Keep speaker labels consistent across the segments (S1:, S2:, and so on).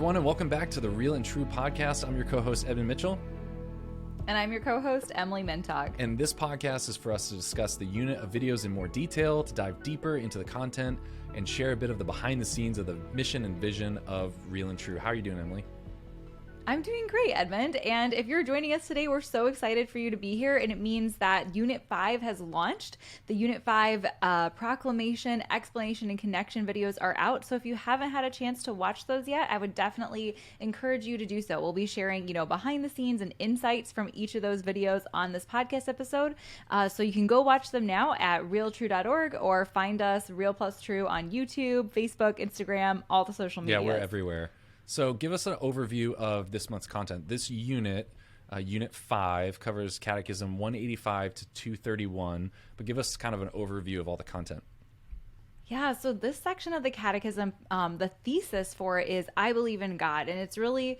S1: everyone, and welcome back to the Real and True podcast. I'm your co-host, Edmund Mitchell.
S2: And I'm your co-host, Emily Mentog.
S1: And this podcast is for us to discuss the unit of videos in more detail, to dive deeper into the content, and share a bit of the behind the scenes of the mission and vision of Real and True. How are you doing, Emily?
S2: I'm doing great, Edmund. And if you're joining us today, we're so excited for you to be here. And it means that Unit 5 has launched. The Unit 5 Proclamation, Explanation, and Connection videos are out. So if you haven't had a chance to watch those yet, I would definitely encourage you to do so. We'll be sharing, behind the scenes and insights from each of those videos on this podcast episode. So you can go watch them now at Real+True.org or find us Real+True on YouTube, Facebook, Instagram, all the social media.
S1: Yeah, we're everywhere. So give us an overview of this month's content. This unit, Unit 5, covers Catechism 185 to 231, but give us kind of an overview of all the content.
S2: Yeah, so this section of the Catechism, the thesis for it is, I believe in God. And it's really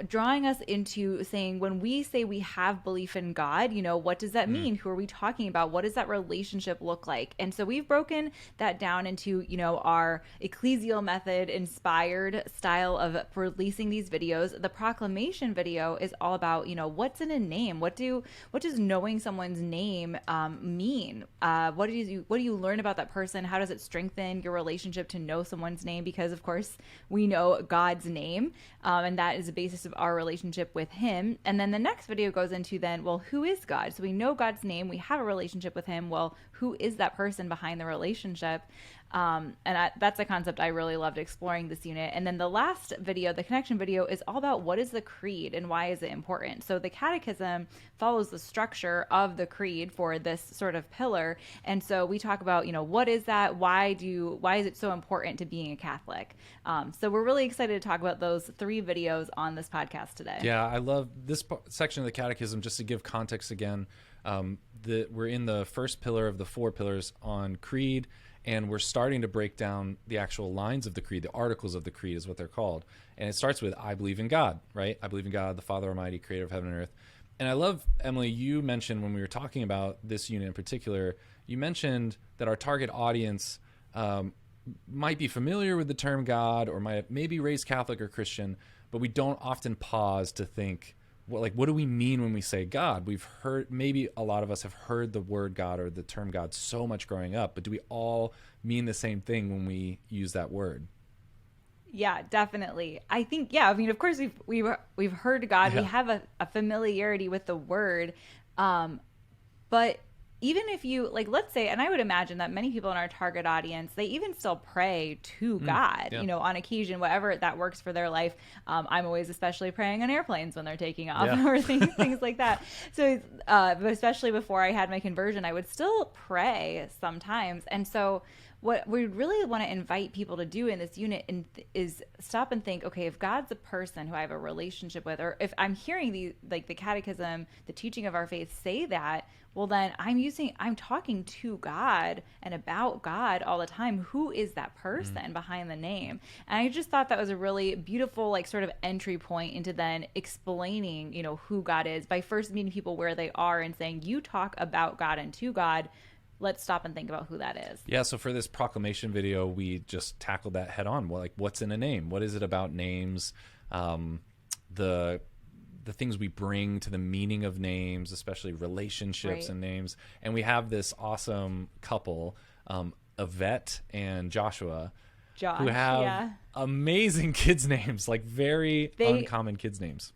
S2: drawing us into saying, when we say we have belief in God, what does that mean? Who are we talking about? What does that relationship look like? And so we've broken that down into, our ecclesial method inspired style of releasing these videos. The Proclamation video is all about, what's in a name? What does knowing someone's name mean? What do you learn about that person? How does it strengthen your relationship to know someone's name? Because of course we know God's name, and that is the basis of our relationship with him. And then the next video goes into then, well, who is God? So we know God's name, we have a relationship with him. Well, who is that person behind the relationship? That's a concept I really loved exploring this unit. And then the last video, the connection video, is all about what is the creed and why is it important. So the Catechism follows the structure of the creed for this sort of pillar. And so we talk about, what is that? Why is it so important to being a Catholic? So we're really excited to talk about those 3 videos on this podcast today.
S1: Yeah, I love this section of the Catechism. Just to give context again, we're in the first pillar of the 4 pillars on creed, and we're starting to break down the actual lines of the creed. The articles of the creed is what they're called. And it starts with, I believe in God, right? I believe in God, the Father Almighty, creator of heaven and earth. And I love, Emily, you mentioned when we were talking about this unit in particular, you mentioned that our target audience might be familiar with the term God or might maybe raised Catholic or Christian, but we don't often pause to think, what do we mean when we say God? We've heard, maybe a lot of us have heard the word God or the term God so much growing up, but do we all mean the same thing when we use that word?
S2: Yeah, definitely. I think, of course we've heard God. Yeah. We have a familiarity with the word. But even if you, let's say, and I would imagine that many people in our target audience, they even still pray to God, on occasion, whatever that works for their life. I'm always especially praying on airplanes when they're taking off or things like that. So, but especially before I had my conversion, I would still pray sometimes. And so what we really want to invite people to do in this unit is stop and think, okay, if God's a person who I have a relationship with, or if I'm hearing the Catechism, the teaching of our faith say that, well, then I'm talking to God and about God all the time. Who is that person behind the name? And I just thought that was a really beautiful, sort of entry point into then explaining, who God is by first meeting people where they are and saying, you talk about God and to God. Let's stop and think about who that is.
S1: Yeah, so for this Proclamation video, we just tackled that head on. What's in a name? What is it about names? The things we bring to the meaning of names, especially relationships and names. And we have this awesome couple, Yvette and Joshua, who have amazing kids' names, very uncommon kids' names.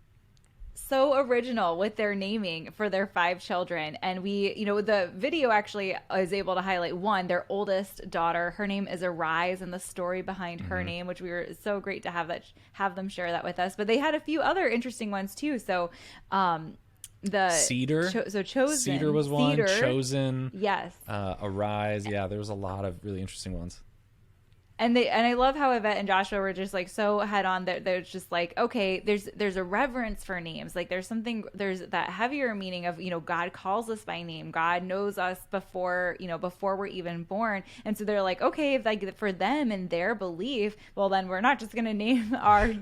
S2: So original with their naming for their 5 children. And we, the video actually is able to highlight their oldest daughter. Her name is Arise, and the story behind her name, which we were so great to have them share that with us. But they had a few other interesting ones too. So the
S1: Cedar.
S2: Chosen.
S1: Cedar was one. Chosen.
S2: Yes.
S1: Arise. Yeah, there was a lot of really interesting ones.
S2: And I love how Yvette and Joshua were just so head on. They're just okay, there's a reverence for names. There's that heavier meaning of, God calls us by name. God knows us before we're even born. And so they're okay, if for them and their belief, well, then we're not just going to name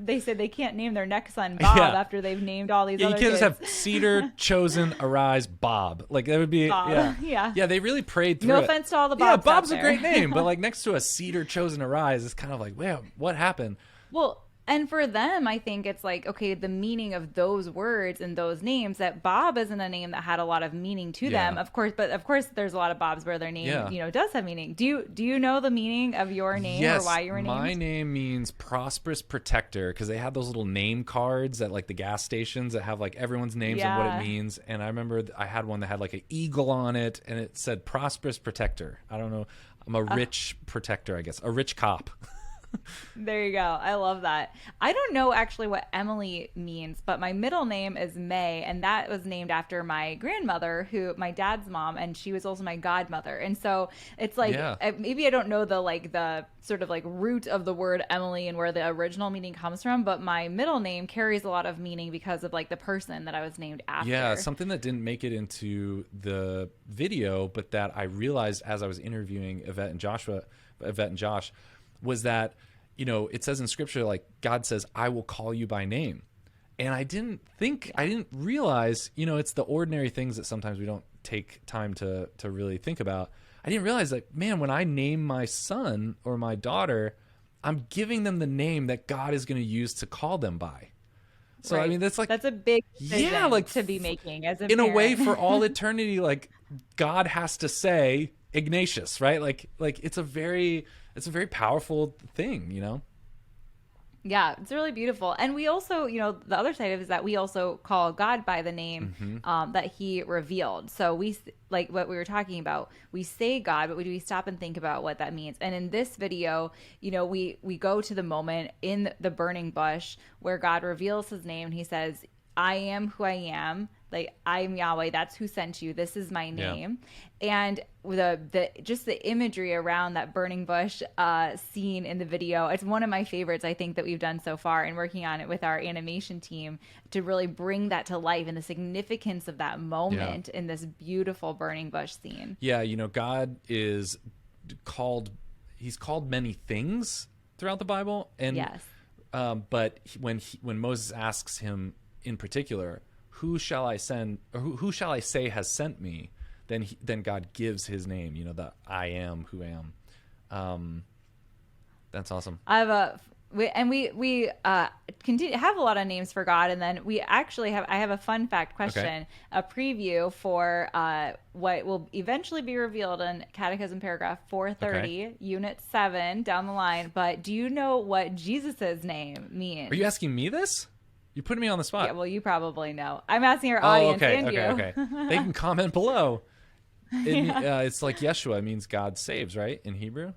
S2: they said they can't name their next son Bob after they've named all these other kids. You can't just
S1: have Cedar, Chosen, Arise, Bob. That would be,
S2: Bob.
S1: Yeah, they really prayed through
S2: No
S1: it.
S2: offense to all the Bobs.
S1: Yeah, Bob's a great name, but next to a Cedar, Chosen, Arise is kind of wow, what happened?
S2: Well, And for them, I think it's like, okay, the meaning of those words and those names, that Bob isn't a name that had a lot of meaning to them,
S1: Yeah.
S2: of course, but of course there's a lot of Bobs where their name,
S1: Yeah.
S2: does have meaning. Do you know the meaning of your name or
S1: Yes,
S2: why you were
S1: my
S2: named?
S1: name means prosperous protector because they have those little name cards at like the gas stations that have like everyone's names and what it
S2: Yeah.
S1: means. And I remember I had one that had like an eagle on it and it said prosperous protector. I don't know. I'm a rich protector, I guess. A rich cop.
S2: There you go. I love that. I don't know actually what Emily means, but my middle name is May, and that was named after my grandmother, who my dad's mom, and she was also my godmother. And so it's like
S1: Yeah.
S2: maybe I don't know the sort of like root of the word Emily and where the original meaning comes from, but my middle name carries a lot of meaning because of like the person that I was named after.
S1: Yeah, something that didn't make it into the video, but that I realized as I was interviewing Yvette and Josh, was that, it says in scripture, like God says, I will call you by name. And I didn't realize, it's the ordinary things that sometimes we don't take time to really think about. I didn't realize that, man, when I name my son or my daughter, I'm giving them the name that God is going to use to call them by. So,
S2: Right.
S1: I mean, that's
S2: a big decision
S1: like
S2: to be making as a
S1: in a
S2: parent.
S1: way for all eternity, like God has to say Ignatius, right? Like it's a very powerful thing.
S2: Yeah, it's really beautiful. And we also, the other side of it is that we also call God by the name that he revealed. So like what we were talking about, we say God, but we stop and think about what that means. And in this video, we go to the moment in the burning bush where God reveals his name and he says, I am who I am. Like, I'm Yahweh. That's who sent you. This is my name. Yeah. And just the imagery around that burning bush scene in the video, it's one of my favorites, I think, that we've done so far in working on it with our animation team to really bring that to life and the significance of that moment in this beautiful burning bush scene.
S1: Yeah, God is he's called many things throughout the Bible. And
S2: yes.
S1: But when Moses asks him in particular, who shall I send, or who shall I say has sent me? Then God gives his name, the I am who am. That's awesome.
S2: We continue have a lot of names for God, and then I have a fun fact question, a preview for what will eventually be revealed in Catechism paragraph 430, Unit 7 down the line. But do you know what Jesus's name means?
S1: Are you asking me this? You're putting me on the spot.
S2: Yeah, well, you probably know. I'm asking our audience and you.
S1: Okay. They can comment below. It's like Yeshua. It means God saves, right? In Hebrew? Okay.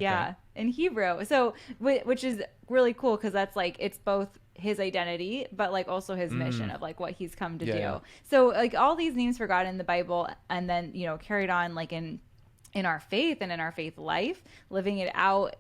S2: Yeah, in Hebrew. So, which is really cool because that's like, it's both his identity, but like also his mission of like what he's come to do.
S1: Yeah.
S2: So like all these names for God in the Bible, and then, carried on like in our faith and in our faith life, living it out,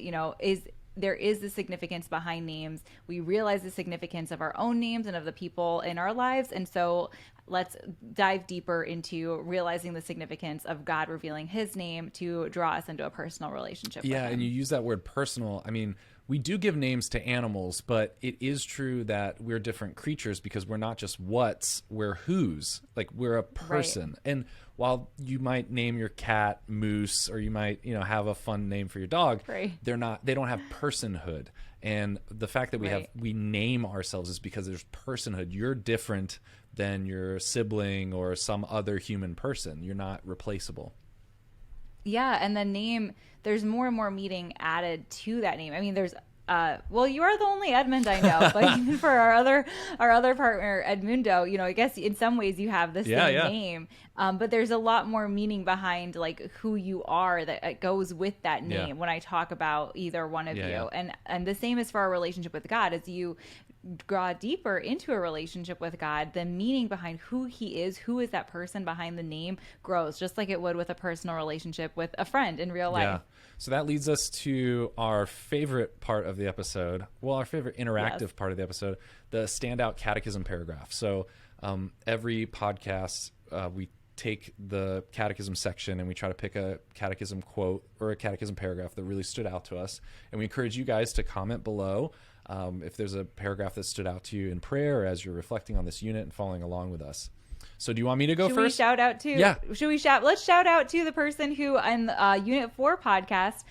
S2: there is the significance behind names. We realize the significance of our own names and of the people in our lives. And so let's dive deeper into realizing the significance of God revealing his name to draw us into a personal relationship with him.
S1: And you use that word personal. I mean, we do give names to animals, but it is true that we're different creatures because we're not just what's, we're who's. Like, we're a person. Right. And while you might name your cat Moose, or you might, have a fun name for your dog,
S2: right,
S1: they don't have personhood. And the fact that we name ourselves is because there's personhood. You're different than your sibling or some other human person. You're not replaceable.
S2: Yeah, and the name, there's more and more meaning added to that name. I mean, there's well, you are the only Edmund I know, but even for our other partner Edmundo, I guess in some ways you have the same name, but there's a lot more meaning behind like who you are that goes with that name when I talk about either one of you. And the same is for our relationship with God. As you draw deeper into a relationship with God, the meaning behind who he is, who is that person behind the name, grows, just like it would with a personal relationship with a friend in real life.
S1: Yeah. So that leads us to our favorite part of the episode. Well, our favorite interactive part of the episode, the Standout Catechism paragraph. So every podcast, we take the catechism section and we try to pick a catechism quote or a catechism paragraph that really stood out to us. And we encourage you guys to comment below if there's a paragraph that stood out to you in prayer or as you're reflecting on this unit and following along with us. So do you want me to go
S2: Should
S1: first?
S2: we shout out to?
S1: Yeah.
S2: Let's shout out to the person who on the Unit 4 podcast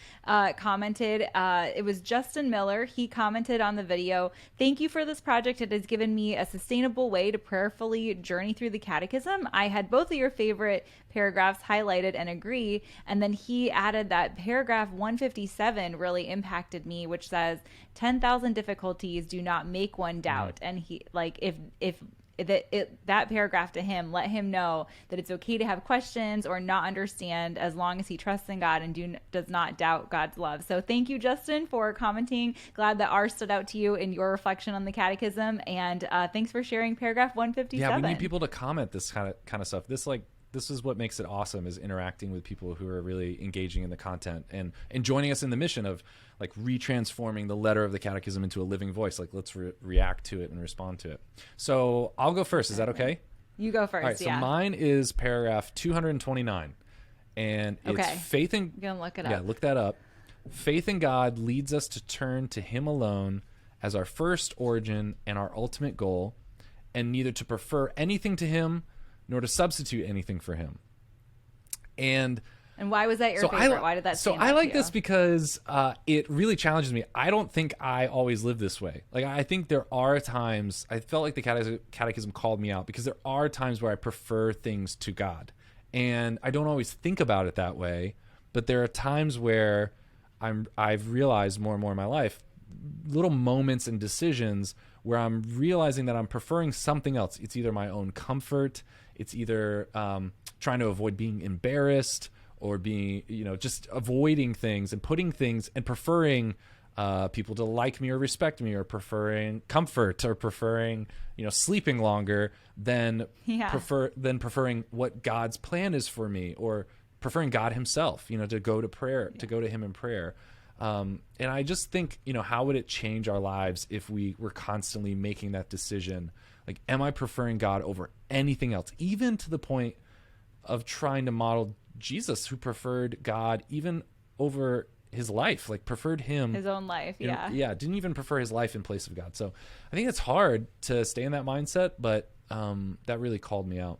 S2: commented. It was Justin Miller. He commented on the video. Thank you for this project. It has given me a sustainable way to prayerfully journey through the Catechism. I had both of your favorite paragraphs highlighted and agree. And then he added that paragraph 157 really impacted me, which says 10,000 difficulties do not make one doubt. And he like if that paragraph to him let him know that it's okay to have questions or not understand as long as he trusts in God and does not doubt God's love. So thank you, Justin, for commenting. Glad that R stood out to you in your reflection on the Catechism, and thanks for sharing paragraph 157.
S1: Yeah, we need people to comment this kind of stuff. This is what makes it awesome, is interacting with people who are really engaging in the content and joining us in the mission of like retransforming the letter of the Catechism into a living voice. Like, let's react to it and respond to it. So I'll go first. Is that okay?
S2: You go first.
S1: All right. So mine is paragraph 229, and it's faith in.
S2: I'm gonna look it up.
S1: Yeah, look that up. Faith in God leads us to turn to Him alone as our first origin and our ultimate goal, and neither to prefer anything to Him nor to substitute anything for Him. And
S2: why was that your favorite? Why did that stand out
S1: I like
S2: to you?
S1: this because it really challenges me. I don't think I always live this way. Like, I think there are times, I felt like the Catechism called me out, because there are times where I prefer things to God. And I don't always think about it that way, but there are times where I've realized more and more in my life, little moments and decisions where I'm realizing that I'm preferring something else. It's either my own comfort, it's either trying to avoid being embarrassed, or being, just avoiding things and putting things and preferring people to like me or respect me, or preferring comfort, or preferring, sleeping longer than preferring what God's plan is for me, or preferring God Himself, to go to prayer, to go to Him in prayer. And I just think, how would it change our lives if we were constantly making that decision? Like, am I preferring God over anything else, even to the point of trying to model Jesus, who preferred God even over His life, like preferred Him,
S2: his own life.
S1: Didn't even prefer His life in place of God. So I think it's hard to stay in that mindset, but that really called me out.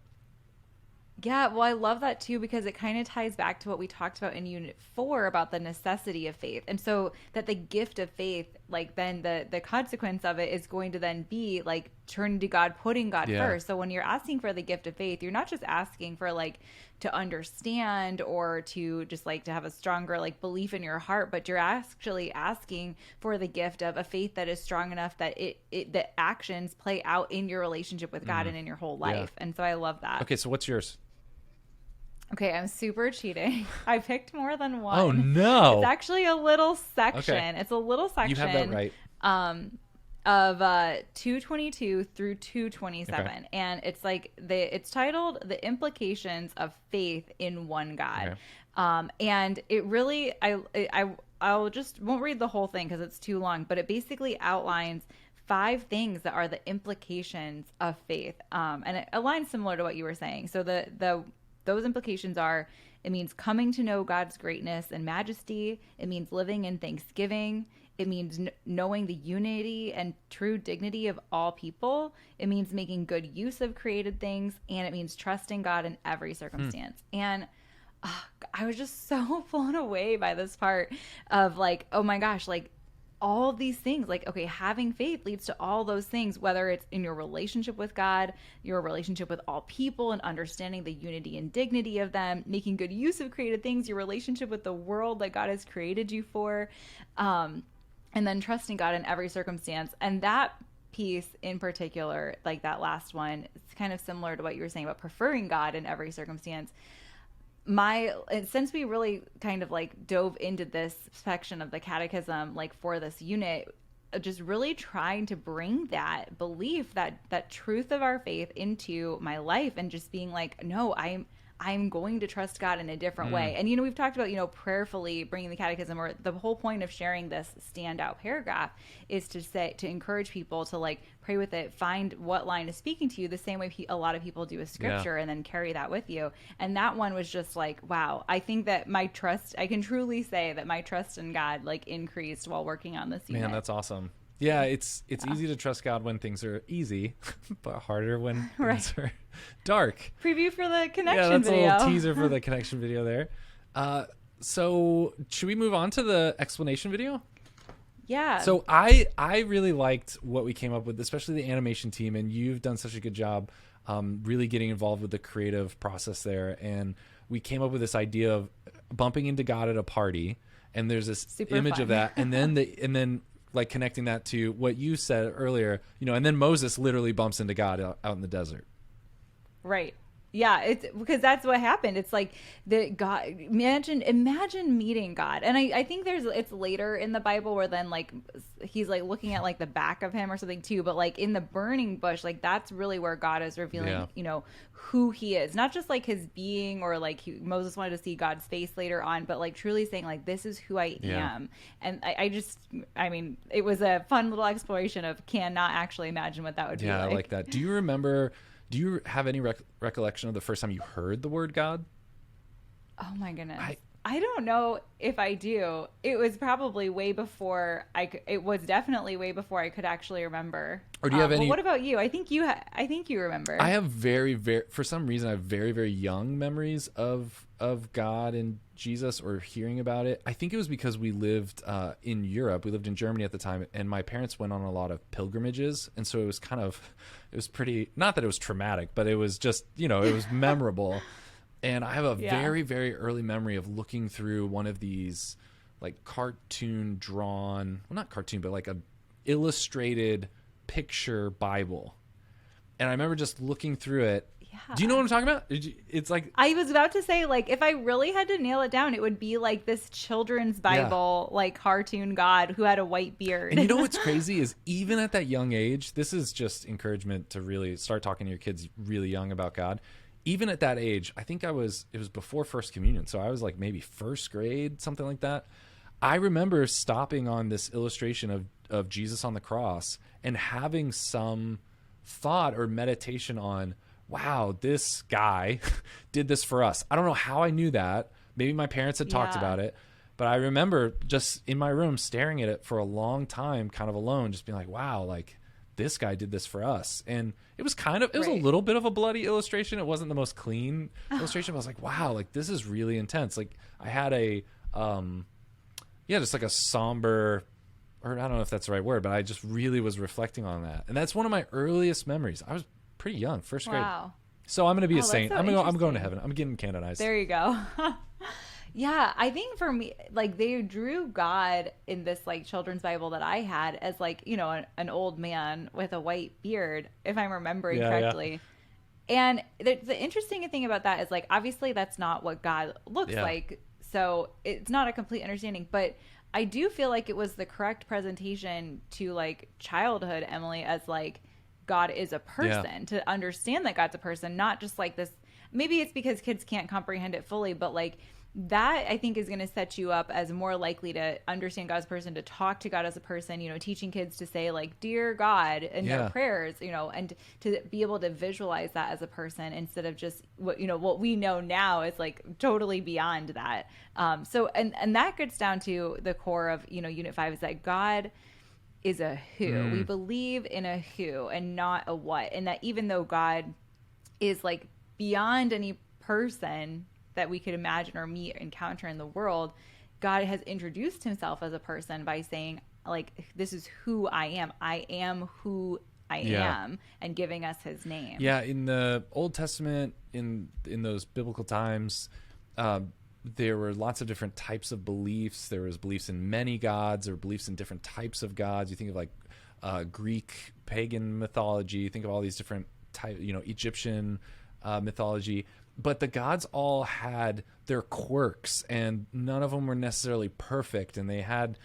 S2: Yeah, well, I love that too, because it kind of ties back to what we talked about in Unit 4 about the necessity of faith. And so that the gift of faith, like, then the consequence of it is going to then be like turning to God, putting God first. So when you're asking for the gift of faith, you're not just asking for like to understand or to just like to have a stronger like belief in your heart, but you're actually asking for the gift of a faith that is strong enough that the actions play out in your relationship with God and in your whole life. And so I love that.
S1: Okay, so what's yours?
S2: Okay, I'm super cheating. I picked more than one.
S1: Oh, no.
S2: It's actually a little section.
S1: Okay.
S2: It's a little section.
S1: You have that right.
S2: Of 222 through 227.
S1: Okay.
S2: And it's like it's titled The Implications of Faith in One God. Okay. And it really, I'll just won't read the whole thing because it's too long, but it basically outlines 5 things that are the implications of faith. And it aligns similar to what you were saying. So those implications are, it means coming to know God's greatness and majesty. It means living in thanksgiving. It means knowing the unity and true dignity of all people. It means making good use of created things. And it means trusting God in every circumstance. And I was just so blown away by this part of like, oh my gosh, like, all of these things, like, okay, having faith leads to all those things, whether it's in your relationship with God, your relationship with all people, and understanding the unity and dignity of them, making good use of created things, your relationship with the world that God has created you for, and then trusting God in every circumstance. And that piece in particular, like that last one, it's kind of similar to what you were saying about preferring God in every circumstance. Since we really kind of like dove into this section of the Catechism, like for this unit, just really trying to bring that belief, that truth of our faith into my life, and just being like, no, I'm going to trust God in a different way. And, we've talked about, prayerfully bringing the Catechism, or the whole point of sharing this standout paragraph is to encourage people to like pray with it, find what line is speaking to you, the same way a lot of people do with scripture, and then carry that with you. And that one was just like, wow, I think that I can truly say that my trust in God like increased while working on this unit.
S1: Man, that's awesome. Yeah, it's easy to trust God when things are easy, but harder when things are dark.
S2: Preview for the connection
S1: Yeah, that's
S2: video.
S1: a little teaser for the connection video there. So should we move on to the explanation video?
S2: Yeah.
S1: So I really liked what we came up with, especially the animation team, and you've done such a good job really getting involved with the creative process there. And we came up with this idea of bumping into God at a party, and there's this
S2: Super
S1: image
S2: fun.
S1: of that, and then like connecting that to what you said earlier, and then Moses literally bumps into God out in the desert.
S2: Right. Yeah, it's because that's what happened. It's like the God. Imagine meeting God, and I think it's later in the Bible where then like he's like looking at like the back of him or something too. But like in the burning bush, like that's really where God is revealing, who He is, not just like His being or like Moses wanted to see God's face later on, but like truly saying like this is who I am. And I mean, it was a fun little exploration of cannot actually imagine what that would be like.
S1: Yeah, I like that. Do you have any recollection of the first time you heard the word God?
S2: Oh my goodness. I don't know if I do. It was probably way before it was definitely way before I could actually remember.
S1: Or do you have any?
S2: What about you? I think you remember.
S1: I have for some reason I have very, very young memories of God and Jesus, or hearing about it. I think it was because we lived in Europe. We lived in Germany at the time, and my parents went on a lot of pilgrimages, and so it was pretty, not that it was traumatic, but it was just, it was memorable. And I have a very, very early memory of looking through one of these like cartoon drawn, well, not cartoon, but like a illustrated picture Bible. And I remember just looking through it. Yeah. Do you know what I'm talking about? It's like,
S2: I was about to say, like, if I really had to nail it down, it would be like this children's Bible, like cartoon God who had a white beard.
S1: And you know what's crazy is even at that young age, this is just encouragement to really start talking to your kids really young about God. Even at that age, I think it was before First Communion. So I was like maybe first grade, something like that. I remember stopping on this illustration of Jesus on the cross and having some thought or meditation on, wow, this guy did this for us. I don't know how I knew that. Maybe my parents had talked about it, but I remember just in my room staring at it for a long time, kind of alone, just being like, wow, like this guy did this for us. And it was a little bit of a bloody illustration. It wasn't the most clean illustration, but I was like, wow, like this is really intense. Like I had just like a somber, or I don't know if that's the right word, but I just really was reflecting on that. And that's one of my earliest memories. I was pretty young, first grade.
S2: Wow.
S1: So I'm going to be a saint.
S2: So
S1: I'm going to heaven. I'm getting canonized.
S2: There you go. Yeah, I think for me, like they drew God in this like children's Bible that I had as like, an old man with a white beard, if I'm remembering correctly. Yeah. And the interesting thing about that is like, obviously that's not what God looks like. So it's not a complete understanding, but I do feel like it was the correct presentation to like childhood, Emily, as like God is a person, to understand that God's a person, not just like this. Maybe it's because kids can't comprehend it fully, but like that I think is going to set you up as more likely to understand God's person, to talk to God as a person, teaching kids to say like, dear God in their prayers, and to be able to visualize that as a person instead of just what we know now is like totally beyond that. So that gets down to the core of, Unit 5 is that God is a who. We believe in a who and not a what. And that even though God is like beyond any person that we could imagine or meet or encounter in the world, God has introduced himself as a person by saying like, this is who I am. I am who I am, and giving us his name.
S1: Yeah. In the Old Testament, in those biblical times, there were lots of different types of beliefs. There was beliefs in many gods, or beliefs in different types of gods. You think of like Greek pagan mythology. You think of all these different types, Egyptian mythology. But the gods all had their quirks, and none of them were necessarily perfect. And they had,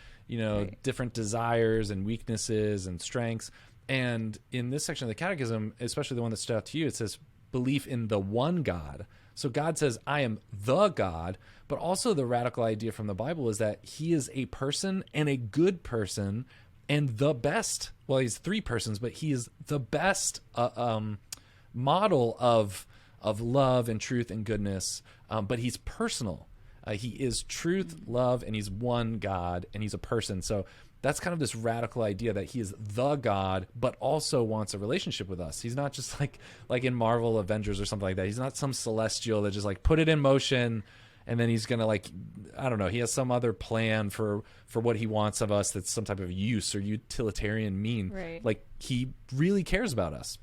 S1: different desires and weaknesses and strengths. And in this section of the Catechism, especially the one that stood out to you, it says belief in the one God. So God says, I am the God, but also the radical idea from the Bible is that he is a person and a good person and the best. Well, he's three persons, but he is the best model of love and truth and goodness. But he's personal. He is truth, love, and he's one God, and he's a person. So that's kind of this radical idea that he is the God, but also wants a relationship with us. He's not just like in Marvel Avengers or something like that. He's not some celestial that just like put it in motion and then he's going to like, I don't know, he has some other plan for what he wants of us that's some type of use or utilitarian mean.
S2: Right.
S1: Like he really cares about us.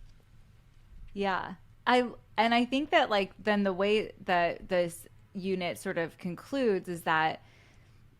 S2: Yeah. I think that like then the way that this unit sort of concludes is that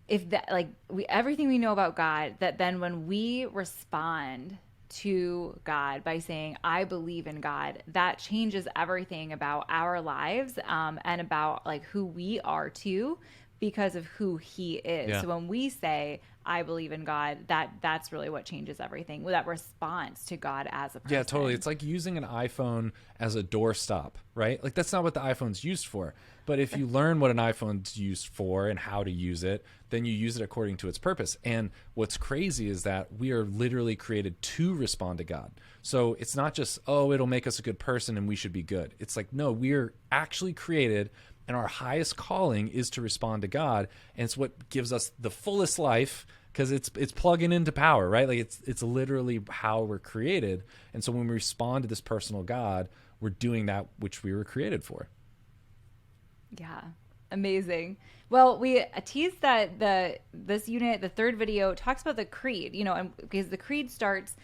S2: if that like everything we know about God, that then when we respond to God by saying I believe in God, that changes everything about our lives and about like who we are too, because of who he is.
S1: Yeah.
S2: So when we say I believe in God, that's really what changes everything, with that response to God as a person.
S1: Yeah, totally. It's like using an iPhone as a doorstop, right? Like that's not what the iPhone's used for. But if you learn what an iPhone's used for and how to use it, then you use it according to its purpose. And what's crazy is that we are literally created to respond to God. So it's not just, oh, it'll make us a good person and we should be good. It's like, no, we're actually created and our highest calling is to respond to God. And it's what gives us the fullest life, because it's plugging into power, right? Like it's literally how we're created. And so when we respond to this personal God, we're doing that which we were created for.
S2: Yeah, amazing. Well, we teased that this unit, the third video, talks about the creed, and because the creed starts,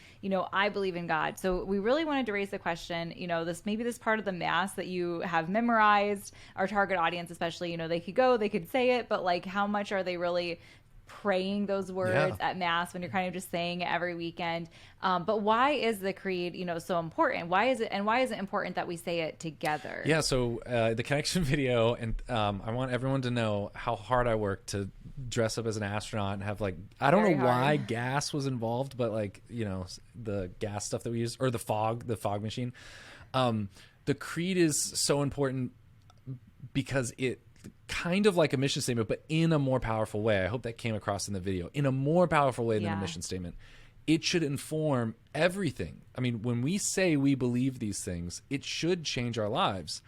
S2: I believe in God. So we really wanted to raise the question, this part of the mass that you have memorized, our target audience especially, they could say it, but like how much are they really praying those words at mass when you're kind of just saying it every weekend? But why is the creed, so important? Why is it important that we say it together?
S1: Yeah. So the connection video, and I want everyone to know how hard I worked to dress up as an astronaut and have like, I don't know why gas was involved, but like, the gas stuff that we use, or the fog machine. The creed is so important because it kind of like a mission statement, but in a more powerful way. I hope that came across in the video. In a more powerful way than a mission statement. It should inform everything. I mean, when we say we believe these things, it should change our lives.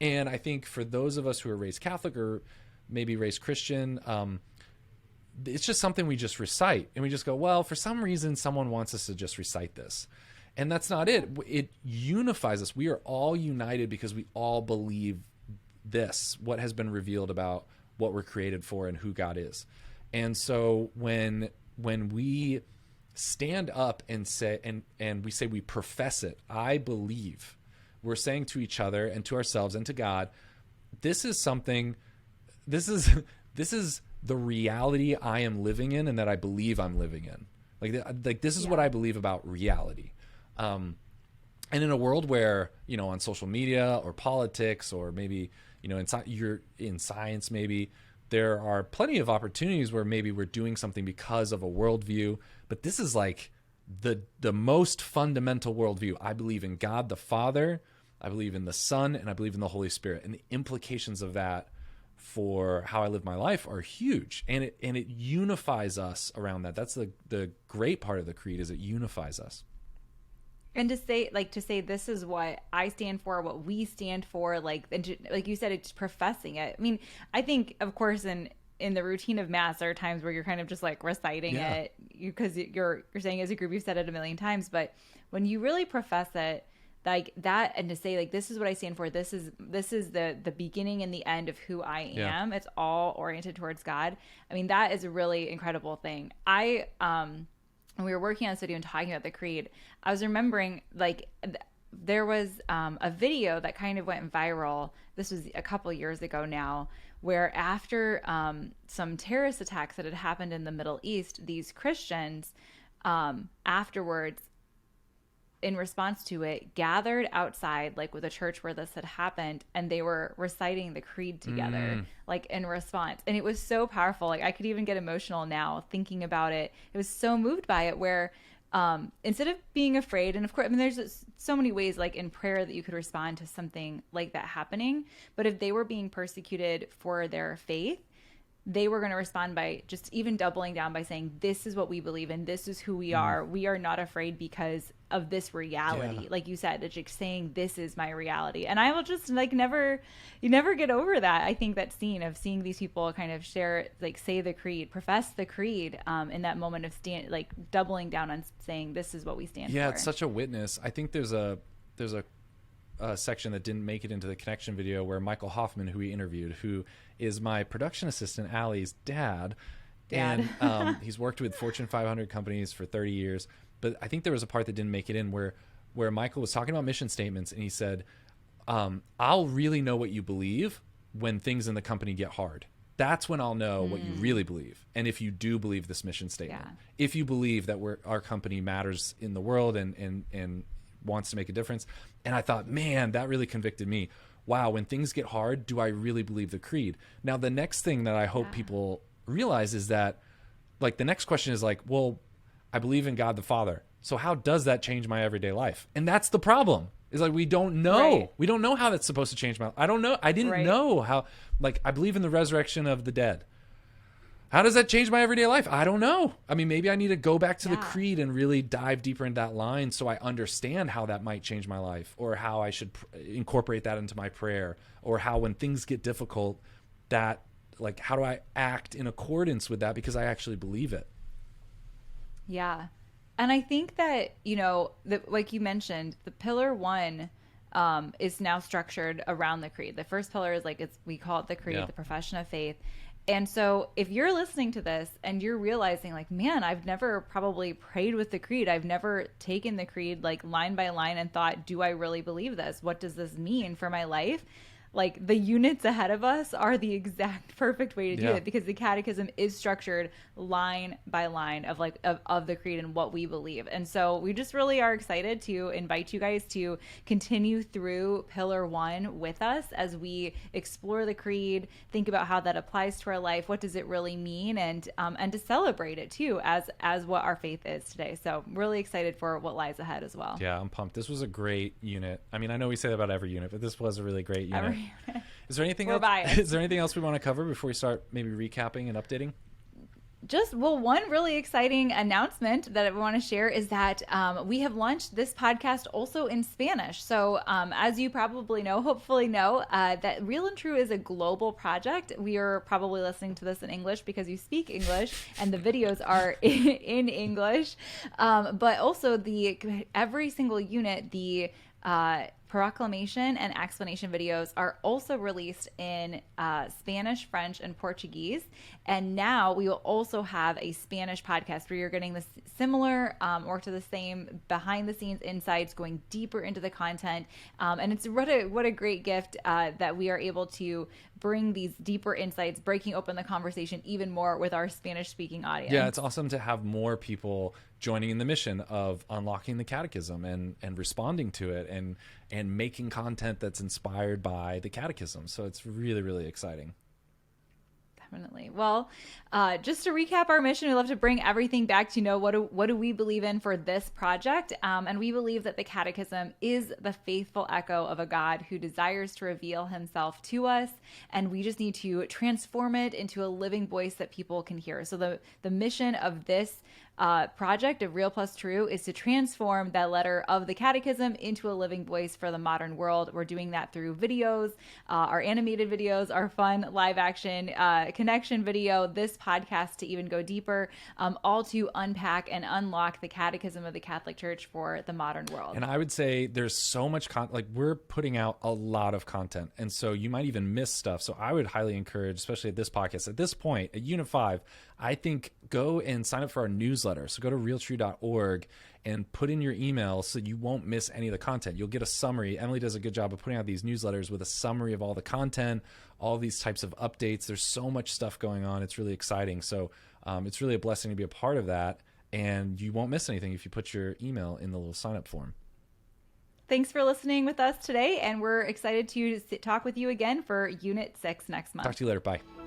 S1: And I think for those of us who are raised Catholic or maybe raised Christian, it's just something we just recite. And we just go, well, for some reason, someone wants us to just recite this. And that's not it. It unifies us. We are all united because we all believe this, what has been revealed about what we're created for and who God is. And so when we stand up and say and we say we profess it, I believe, we're saying to each other and to ourselves and to God, this is the reality I am living in and that I believe I'm living in. Like this is what I believe about reality. And in a world where, on social media or politics or maybe you're in science, maybe there are plenty of opportunities where maybe we're doing something because of a worldview, but this is like the most fundamental worldview. I believe in God the Father, I believe in the Son, and I believe in the Holy Spirit, and the implications of that for how I live my life are huge, and it unifies us around that. That's the great part of the creed, is it unifies us.
S2: And to say this is what I stand for, what we stand for, like you said, it's professing it. I mean, I think, of course, in the routine of mass, there are times where you're kind of just like reciting it because you're saying as a group, you've said it a million times. But when you really profess it like that, and to say like, this is what I stand for, this is the beginning and the end of who I am. It's all oriented towards God. I mean, that is a really incredible thing. When we were working on this video and talking about the creed, I was remembering like there was a video that kind of went viral. This was a couple years ago now, where after some terrorist attacks that had happened in the Middle East, these Christians afterwards, in response to it, gathered outside, like with a church where this had happened, and they were reciting the creed together, like in response. And it was so powerful. Like I could even get emotional now thinking about it. It was so moved by it, where instead of being afraid, and of course, I mean, there's so many ways like in prayer that you could respond to something like that happening. But if they were being persecuted for their faith, they were going to respond by just even doubling down by saying, this is what we believe in. This is who we are. We are not afraid because of this reality.
S1: Yeah.
S2: Like you said, it's just saying, this is my reality. And I will just like you never get over that. I think that scene of seeing these people kind of share, like say the creed, profess the creed in that moment of doubling down on saying, this is what we stand for.
S1: Yeah, it's such a witness. I think there's a section that didn't make it into the connection video where Michael Hoffman, who we interviewed, who is my production assistant Allie's dad. And he's worked with Fortune 500 companies for 30 years. But I think there was a part that didn't make it in where Michael was talking about mission statements, and he said, I'll really know what you believe when things in the company get hard. That's when I'll know what you really believe. And if you do believe this mission statement, if you believe that our company matters in the world and wants to make a difference. And I thought, man, that really convicted me. Wow, when things get hard, do I really believe the creed? Now, the next thing that I hope people realize is that, like, the next question is like, well, I believe in God the Father. So how does that change my everyday life? And that's the problem. Is like, we don't know. Right. We don't know how that's supposed to change my life. I don't know. I didn't know how, like, I believe in the resurrection of the dead. How does that change my everyday life? I don't know. I mean, maybe I need to go back to the creed and really dive deeper into that line so I understand how that might change my life, or how I should incorporate that into my prayer, or how when things get difficult, that, like, how do I act in accordance with that because I actually believe it? Yeah.
S2: And I think that, you know, like you mentioned, the pillar one is now structured around the creed. The first pillar is like, we call it the creed, the profession of faith. And so if you're listening to this and you're realizing like, man, I've never probably prayed with the creed. I've never taken the creed like line by line and thought, do I really believe this? What does this mean for my life? Like, the units ahead of us are the exact perfect way to do it, because the catechism is structured line by line of the creed and what we believe. And so we just really are excited to invite you guys to continue through pillar one with us as we explore the creed, think about how that applies to our life, what does it really mean, and to celebrate it too as what our faith is today. So really excited for what lies ahead as well.
S1: Yeah, I'm pumped. This was a great unit. I mean, I know we say that about every unit, but this was a really great unit. Is there anything else? Is there anything else we want to cover before we start maybe recapping and updating?
S2: One really exciting announcement that I want to share is that we have launched this podcast also in Spanish. So as you probably know, hopefully know, that Real and True is a global project. We are probably listening to this in English because you speak English and the videos are in English. But also every single unit, the Proclamation and explanation videos are also released in Spanish, French, and Portuguese. And now we will also have a Spanish podcast where you're getting this similar or to the same behind the scenes insights, going deeper into the content. And it's what a great gift that we are able to bring these deeper insights, breaking open the conversation even more with our Spanish speaking audience.
S1: Yeah, it's awesome to have more people joining in the mission of unlocking the catechism and responding to it and making content that's inspired by the catechism. So it's really, really exciting.
S2: Definitely. Well, just to recap our mission, we love to bring everything back to, what do we believe in for this project? And we believe that the Catechism is the faithful echo of a God who desires to reveal himself to us. And we just need to transform it into a living voice that people can hear. So the mission of this project of Real+True is to transform that letter of the Catechism into a living voice for the modern world. We're doing that through videos, our animated videos, our fun live action connection video, this podcast to even go deeper, all to unpack and unlock the Catechism of the Catholic Church for the modern world.
S1: And I would say there's so much content, like we're putting out a lot of content. And so you might even miss stuff. So I would highly encourage, especially at this podcast, at this point, at Unit 5, I think go and sign up for our newsletter. So go to realtrue.org and put in your email so you won't miss any of the content. You'll get a summary. Emily does a good job of putting out these newsletters with a summary of all the content, all these types of updates. There's so much stuff going on. It's really exciting. So it's really a blessing to be a part of that. And you won't miss anything if you put your email in the little sign up form.
S2: Thanks for listening with us today. And we're excited to talk with you again for Unit 6 next month.
S1: Talk to you later. Bye.